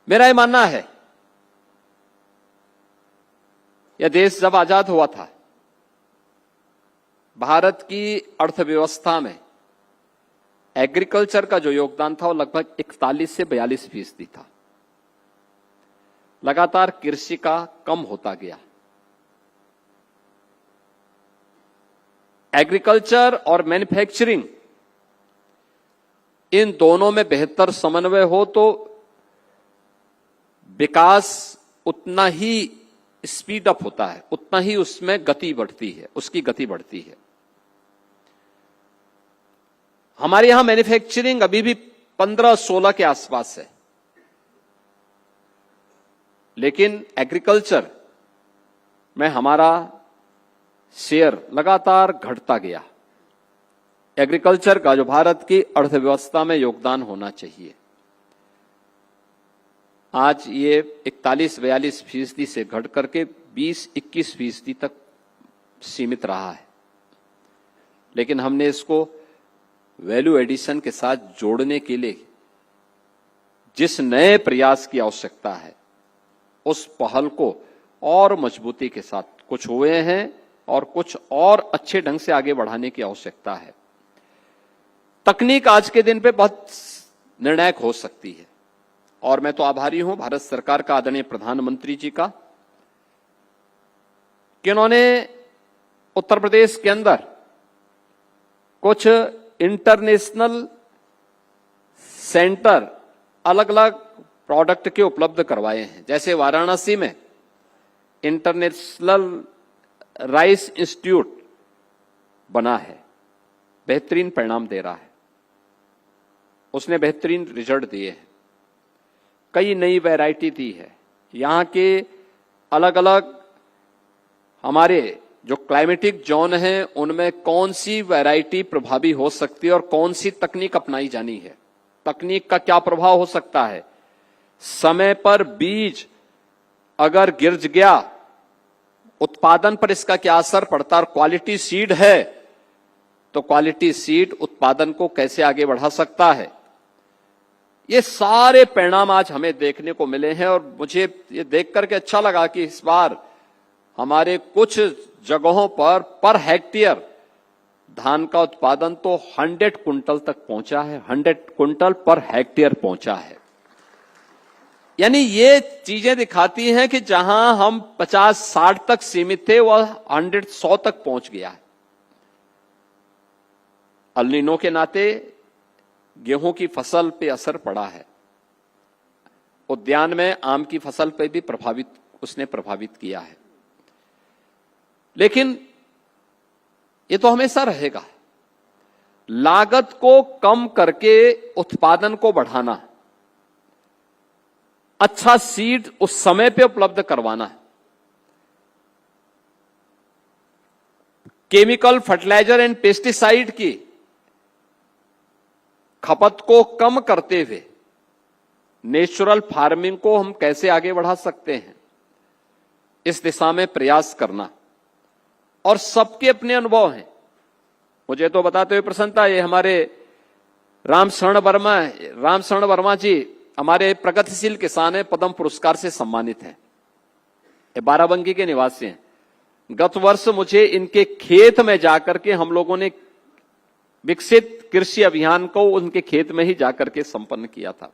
मेरा यह मानना है, यह देश जब आजाद हुआ था, भारत की अर्थव्यवस्था में एग्रीकल्चर का जो योगदान था वो लगभग 41 से 42% था। लगातार कृषि का कम होता गया। एग्रीकल्चर और मैन्युफैक्चरिंग, इन दोनों में बेहतर समन्वय हो तो विकास उतना ही स्पीड अप होता है, उतना ही उसमें गति बढ़ती है, उसकी गति बढ़ती है। हमारे यहां मैन्युफैक्चरिंग अभी भी 15-16 के आसपास है, लेकिन एग्रीकल्चर में हमारा शेयर लगातार घटता गया। एग्रीकल्चर का जो भारत की अर्थव्यवस्था में योगदान होना चाहिए, आज ये 41-42% से घट करके 20-21% तक सीमित रहा है। लेकिन हमने इसको वैल्यू एडिशन के साथ जोड़ने के लिए जिस नए प्रयास की आवश्यकता है, उस पहल को और मजबूती के साथ, कुछ हुए हैं और कुछ और अच्छे ढंग से आगे बढ़ाने की आवश्यकता है। तकनीक आज के दिन पे बहुत निर्णायक हो सकती है, और मैं तो आभारी हूं भारत सरकार का, आदरणीय प्रधानमंत्री जी का, कि उन्होंने उत्तर प्रदेश के अंदर कुछ इंटरनेशनल सेंटर अलग अलग प्रोडक्ट के उपलब्ध करवाए हैं। जैसे वाराणसी में इंटरनेशनल राइस इंस्टीट्यूट बना है, बेहतरीन परिणाम दे रहा है, उसने बेहतरीन रिजल्ट दिए हैं। कई नई वैरायटी दी है। यहां के अलग अलग हमारे जो क्लाइमेटिक जोन है, उनमें कौन सी वैरायटी प्रभावी हो सकती है और कौन सी तकनीक अपनाई जानी है, तकनीक का क्या प्रभाव हो सकता है, समय पर बीज अगर गिर गया, उत्पादन पर इसका क्या असर पड़ता, और क्वालिटी सीड है तो क्वालिटी सीड उत्पादन को कैसे आगे बढ़ा सकता है। ये सारे परिणाम आज हमें देखने को मिले हैं, और मुझे ये देख करके अच्छा लगा कि इस बार हमारे कुछ जगहों पर हेक्टेयर धान का उत्पादन तो 100 क्विंटल तक पहुंचा है, 100 क्विंटल पर हेक्टेयर पहुंचा है। यानी ये चीजें दिखाती हैं कि जहां हम 50-60 तक सीमित थे, वह 100 तक पहुंच गया है। अल नीनो के नाते गेहूं की फसल पे असर पड़ा है, उद्यान में आम की फसल पे भी उसने प्रभावित किया है। लेकिन ये तो हमेशा रहेगा, लागत को कम करके उत्पादन को बढ़ाना, अच्छा सीड उस समय पे उपलब्ध करवाना, केमिकल फर्टिलाइजर एंड पेस्टिसाइड की खपत को कम करते हुए नेचुरल फार्मिंग को हम कैसे आगे बढ़ा सकते हैं, इस दिशा में प्रयास करना। और सबके अपने अनुभव हैं। मुझे तो बताते हुए प्रसन्नता, ये हमारे रामशरण वर्मा जी हमारे प्रगतिशील किसान हैं, पद्म पुरस्कार से सम्मानित हैं। ये बाराबंकी के निवासी हैं। गत वर्ष मुझे इनके खेत में जाकर के हम लोगों ने विकसित कृषि अभियान को उनके खेत में ही जाकर के संपन्न किया था।